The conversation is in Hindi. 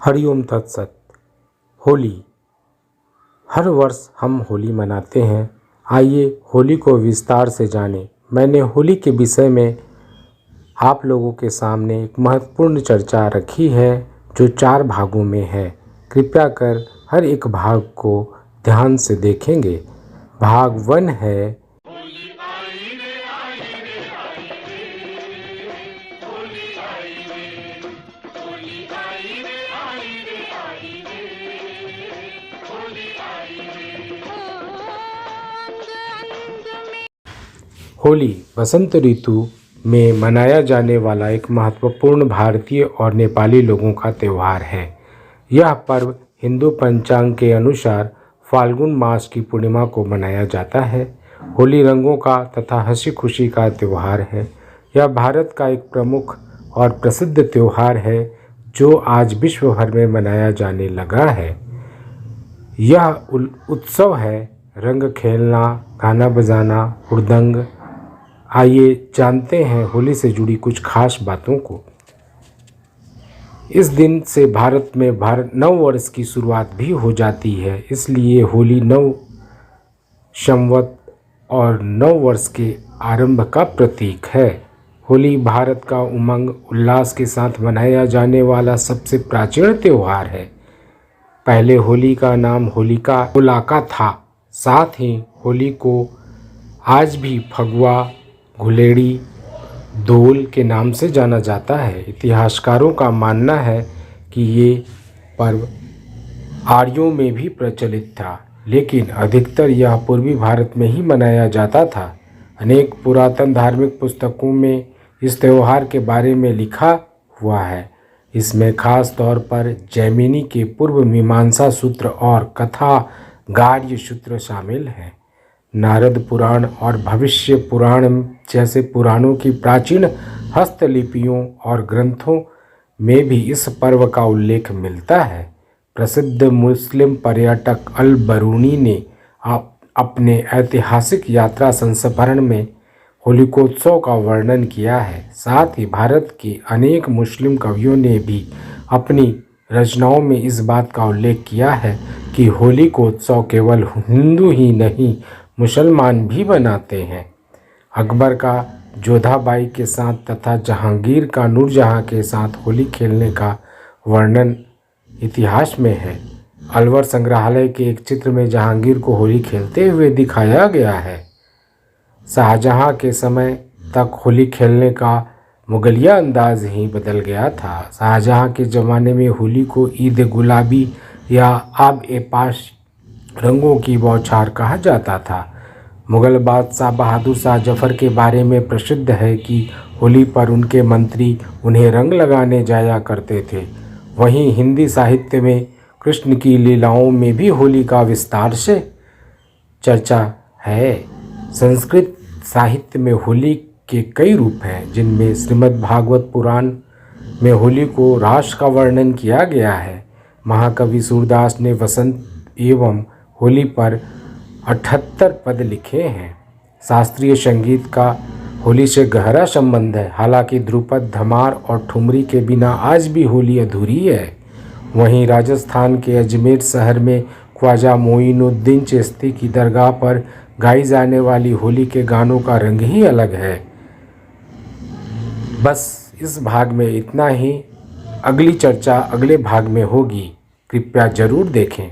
हरिओम तत्सत। होली। हर वर्ष हम होली मनाते हैं। आइए होली को विस्तार से जानें। मैंने होली के विषय में आप लोगों के सामने एक महत्वपूर्ण चर्चा रखी है जो 4 भागों में है। कृपया कर हर एक भाग को ध्यान से देखेंगे। भाग 1 है होली। बसंत ऋतु में मनाया जाने वाला एक महत्वपूर्ण भारतीय और नेपाली लोगों का त्यौहार है। यह पर्व हिंदू पंचांग के अनुसार फाल्गुन मास की पूर्णिमा को मनाया जाता है। होली रंगों का तथा हंसी खुशी का त्यौहार है। यह भारत का एक प्रमुख और प्रसिद्ध त्यौहार है जो आज विश्व भर में मनाया जाने लगा है। यह उत्सव है रंग खेलना, गाना बजाना, हुड़दंग। आइए जानते हैं होली से जुड़ी कुछ खास बातों को। इस दिन से भारत में नव वर्ष की शुरुआत भी हो जाती है, इसलिए होली नव संवत और नव वर्ष के आरंभ का प्रतीक है। होली भारत का उमंग उल्लास के साथ मनाया जाने वाला सबसे प्राचीन त्यौहार है। पहले होली का नाम होलाका था। साथ ही होली को आज भी फगुआ, गुलेड़ी, दोल के नाम से जाना जाता है। इतिहासकारों का मानना है कि ये पर्व आर्यों में भी प्रचलित था, लेकिन अधिकतर यह पूर्वी भारत में ही मनाया जाता था। अनेक पुरातन धार्मिक पुस्तकों में इस त्यौहार के बारे में लिखा हुआ है। इसमें खास तौर पर जैमिनी के पूर्व मीमांसा सूत्र और कथा गार्ग्य सूत्र शामिल हैं। नारद पुराण और भविष्य पुराण जैसे पुराणों की प्राचीन हस्तलिपियों और ग्रंथों में भी इस पर्व का उल्लेख मिलता है। प्रसिद्ध मुस्लिम पर्यटक अल बरूनी ने अपने ऐतिहासिक यात्रा संस्मरण में होलिकोत्सव का वर्णन किया है। साथ ही भारत के अनेक मुस्लिम कवियों ने भी अपनी रचनाओं में इस बात का उल्लेख किया है कि होली को उत्सव केवल हिंदू ही नहीं मुसलमान भी मनाते हैं। अकबर का जोधाबाई के साथ तथा जहांगीर का नूरजहां के साथ होली खेलने का वर्णन इतिहास में है। अलवर संग्रहालय के एक चित्र में जहांगीर को होली खेलते हुए दिखाया गया है। शाहजहां के समय तक होली खेलने का मुगलिया अंदाज ही बदल गया था। शाहजहां के ज़माने में होली को ईद गुलाबी या आब-ए-पाश रंगों की बौछार कहा जाता था। मुगल बादशाह बहादुर शाह जफर के बारे में प्रसिद्ध है कि होली पर उनके मंत्री उन्हें रंग लगाने जाया करते थे। वहीं हिंदी साहित्य में कृष्ण की लीलाओं में भी होली का विस्तार से चर्चा है। संस्कृत साहित्य में होली के कई रूप हैं, जिनमें श्रीमद् भागवत पुराण में होली को रास का वर्णन किया गया है। महाकवि सूरदास ने वसंत एवं होली पर 78 पद लिखे हैं। शास्त्रीय संगीत का होली से गहरा संबंध है। हालांकि ध्रुपद, धमार और ठुमरी के बिना आज भी होली अधूरी है। वहीं राजस्थान के अजमेर शहर में ख्वाजा मोइनुद्दीन चिश्ती की दरगाह पर गाई जाने वाली होली के गानों का रंग ही अलग है। बस इस भाग में इतना ही। अगली चर्चा अगले भाग में होगी। कृपया जरूर देखें।